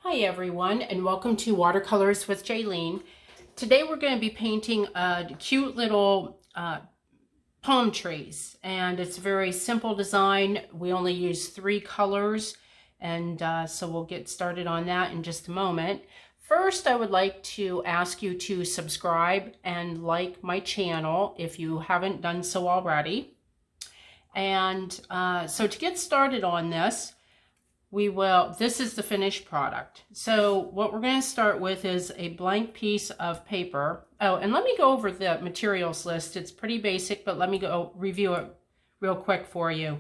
Hi everyone, and welcome to Watercolors with Jaylene. Today we're going to be painting cute little palm trees, and it's a very simple design. We only use 3 colors, and so we'll get started on that in just a moment. First, I would like to ask you to subscribe and like my channel if you haven't done so already. And so to get started on this, this is the finished product. So what we're going to start with is a blank piece of paper. Oh, and let me go over the materials list. It's pretty basic, but let me go review it real quick for you.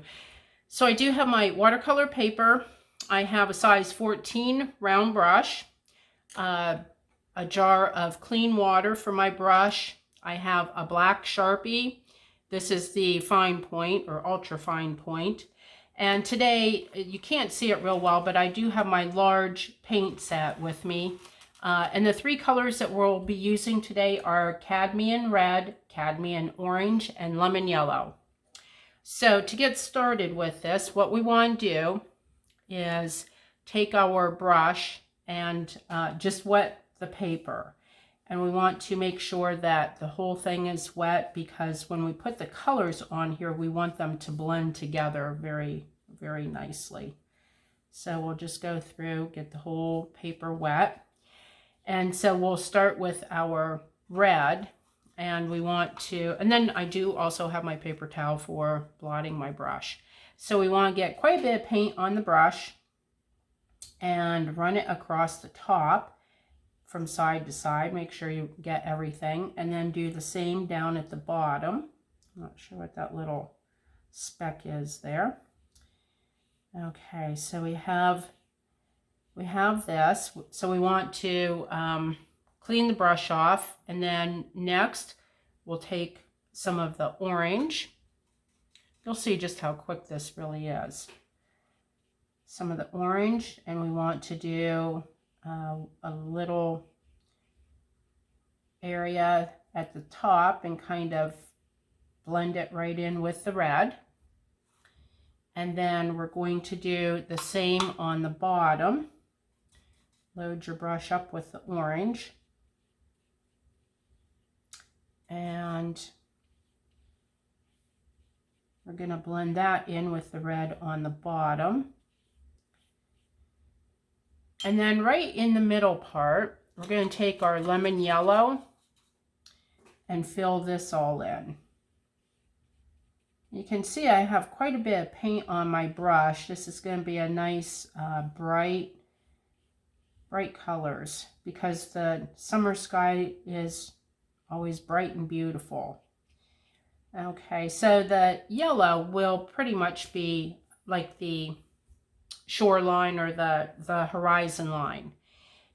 So I do have my watercolor paper. I have a size 14 round brush, a jar of clean water for my brush. I have a black Sharpie. This is the fine point or ultra fine point. And today, you can't see it real well, but I do have my large paint set with me. And the 3 colors that we'll be using today are cadmium red, cadmium orange, and lemon yellow. So to get started with this, what we want to do is take our brush and just wet the paper. And we want to make sure that the whole thing is wet, because when we put the colors on here, we want them to blend together very, very nicely. So we'll just go through, get the whole paper wet. And so we'll start with our red, and we want to, and then I do also have my paper towel for blotting my brush. So we want to get quite a bit of paint on the brush and run it across the top from side to side. Make sure you get everything, and then do the same down at the bottom. I'm not sure what that little speck is there. Okay, so we have this. So we want to clean the brush off, and then next we'll take some of the orange. You'll see just how quick this really is. Some of the orange, and we want to do a little area at the top and kind of blend it right in with the red. And then we're going to do the same on the bottom. Load your brush up with the orange. And we're going to blend that in with the red on the bottom. And then right in the middle part, we're going to take our lemon yellow and fill this all in. You can see I have quite a bit of paint on my brush. This is going to be a nice bright colors, because the summer sky is always bright and beautiful. Okay, so the yellow will pretty much be like the shoreline or the horizon line.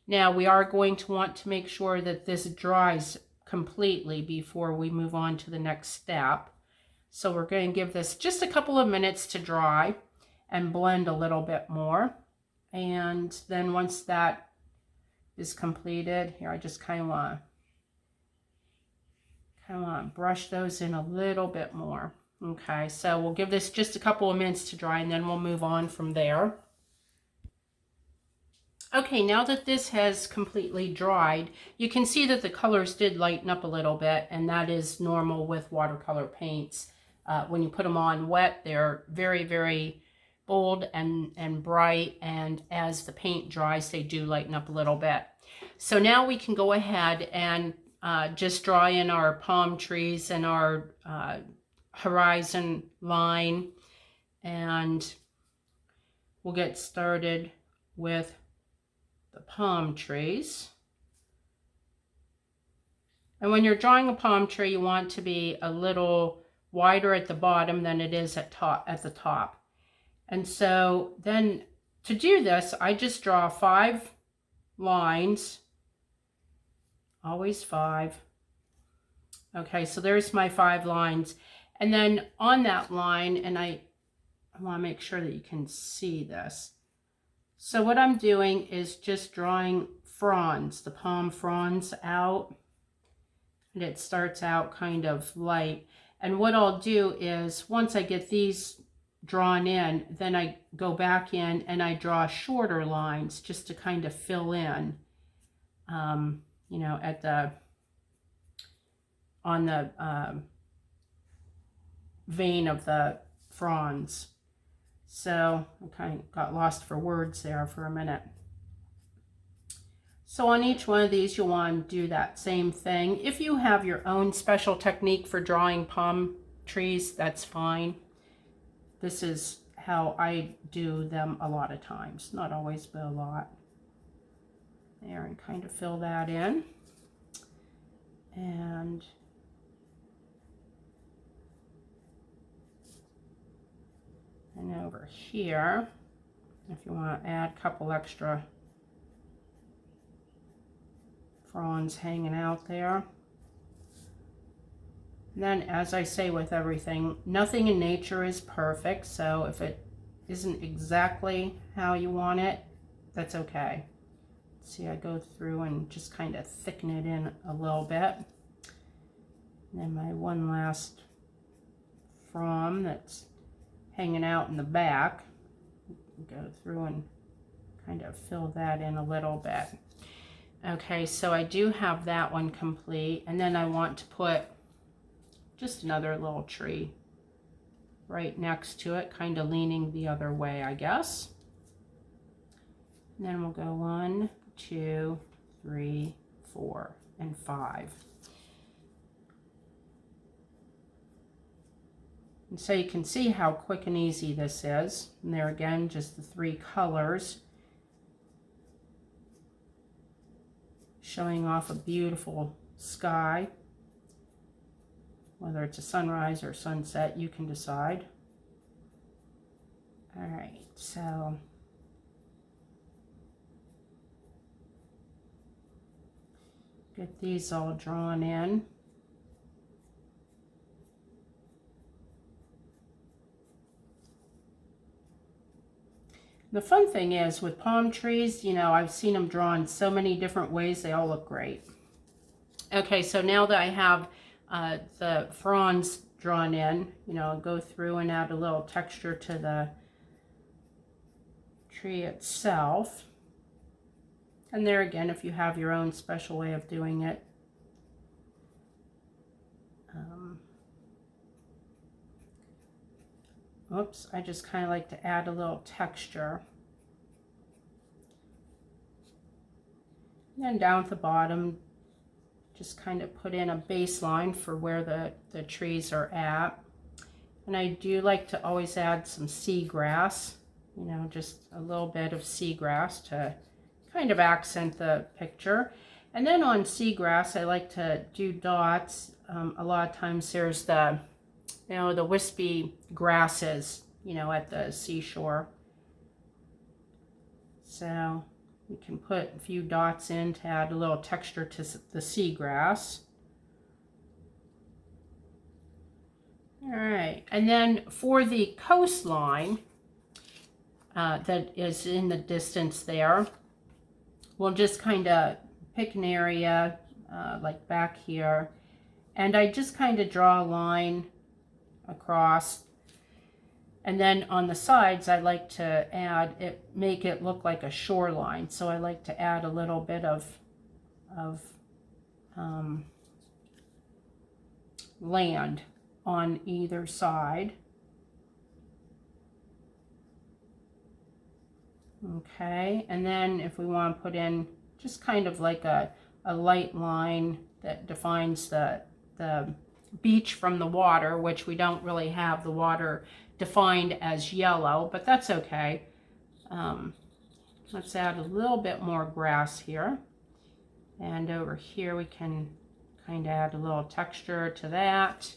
Now we are going to want to make sure that this dries completely before we move on to the next step. So we're going to give this just a couple of minutes to dry and blend a little bit more. And then once that is completed, here I just kind of want to brush those in a little bit more. Okay, so we'll give this just a couple of minutes to dry, and then we'll move on from there. Okay, now that this has completely dried, you can see that the colors did lighten up a little bit, and that is normal with watercolor paints. When you put them on wet, they're very, very bold and bright, and as the paint dries, they do lighten up a little bit. So now we can go ahead and just draw in our palm trees and our horizon line, and we'll get started with the palm trees. And when you're drawing a palm tree, you want to be a little wider at the bottom than it is at the top. And so then to do this, I just draw 5 lines, always 5. Okay, so there's my 5 lines. And then on that line, and I want to make sure that you can see this. So what I'm doing is just drawing fronds, the palm fronds out. And it starts out kind of light. And what I'll do is, once I get these drawn in, then I go back in and I draw shorter lines just to kind of fill in, you know, at the, on the vein of the fronds. So I kind of got lost for words there for a minute. So on each one of these, you'll want to do that same thing. If you have your own special technique for drawing palm trees, that's fine. This is how I do them a lot of times. Not always, but a lot. There, and kind of fill that in. And over here, if you want to add a couple extra fronds hanging out there. And then, as I say with everything, nothing in nature is perfect, so if it isn't exactly how you want it, that's okay. See, I go through and just kind of thicken it in a little bit. And then my one last frond that's hanging out in the back, go through and kind of fill that in a little bit. Okay, so I do have that one complete, and then I want to put just another little tree right next to it, kind of leaning the other way, I guess. And then we'll go 1, 2, 3, 4, and 5. And so you can see how quick and easy this is. And there again, just the 3 colors, showing off a beautiful sky. Whether it's a sunrise or sunset, you can decide. All right, so get these all drawn in. The fun thing is with palm trees, you know, I've seen them drawn so many different ways, they all look great. Okay, so now that I have the fronds drawn in, you know, I'll go through and add a little texture to the tree itself. And there again, if you have your own special way of doing it. Oops, I just kind of like to add a little texture. And then down at the bottom, just kind of put in a baseline for where the trees are at. And I do like to always add some seagrass, you know, just a little bit of seagrass to kind of accent the picture. And then on seagrass, I like to do dots. A lot of times there's the, you know, the wispy grasses, you know, at the seashore. So you can put a few dots in to add a little texture to the seagrass. All right, and then for the coastline that is in the distance there, we'll just kind of pick an area like back here, and I just kind of draw a line across, and then on the sides I like to add it, make it look like a shoreline, so I like to add a little bit of land on either side. Okay, and then if we want to put in just kind of like a light line that defines the beach from the water, which we don't really have the water defined as yellow, but that's okay. Let's add a little bit more grass here, and over here we can kind of add a little texture to that.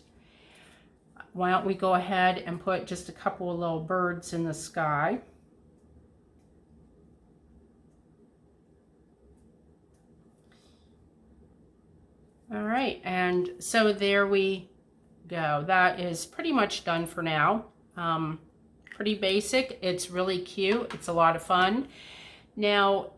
Why don't we go ahead and put just a couple of little birds in the sky. All right, and so there we go. That is pretty much done for now. Pretty basic. It's really cute. It's a lot of fun. Now,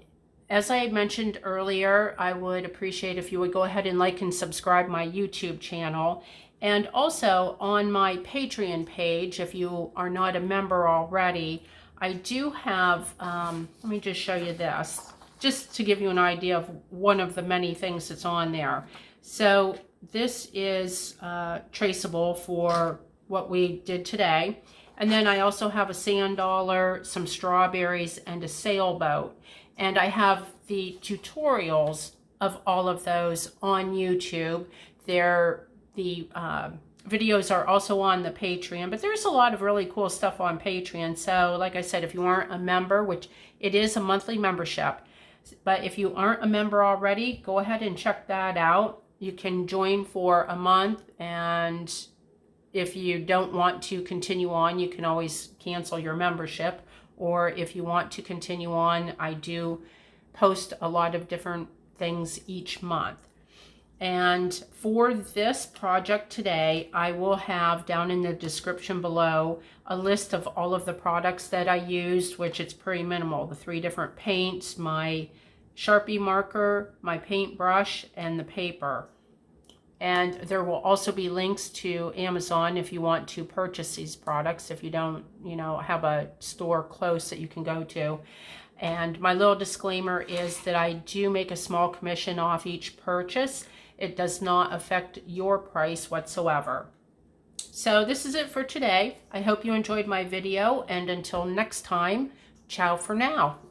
as I mentioned earlier, I would appreciate if you would go ahead and like and subscribe my YouTube channel. And also on my Patreon page, if you are not a member already, I do have, let me just show you this, just to give you an idea of one of the many things that's on there. So this is traceable for what we did today. And then I also have a sand dollar, some strawberries, and a sailboat. And I have the tutorials of all of those on YouTube. The videos are also on the Patreon, but there's a lot of really cool stuff on Patreon. So like I said, if you aren't a member, which it is a monthly membership, but if you aren't a member already, go ahead and check that out. You can join for a month, and if you don't want to continue on, you can always cancel your membership. Or if you want to continue on, I do post a lot of different things each month. And for this project today, I will have down in the description below a list of all of the products that I used, which it's pretty minimal. The 3 different paints, my Sharpie marker, my paintbrush, and the paper. And there will also be links to Amazon if you want to purchase these products, if you don't, have a store close that you can go to. And my little disclaimer is that I do make a small commission off each purchase. It does not affect your price whatsoever. So this is it for today. I hope you enjoyed my video, and until next time, ciao for now.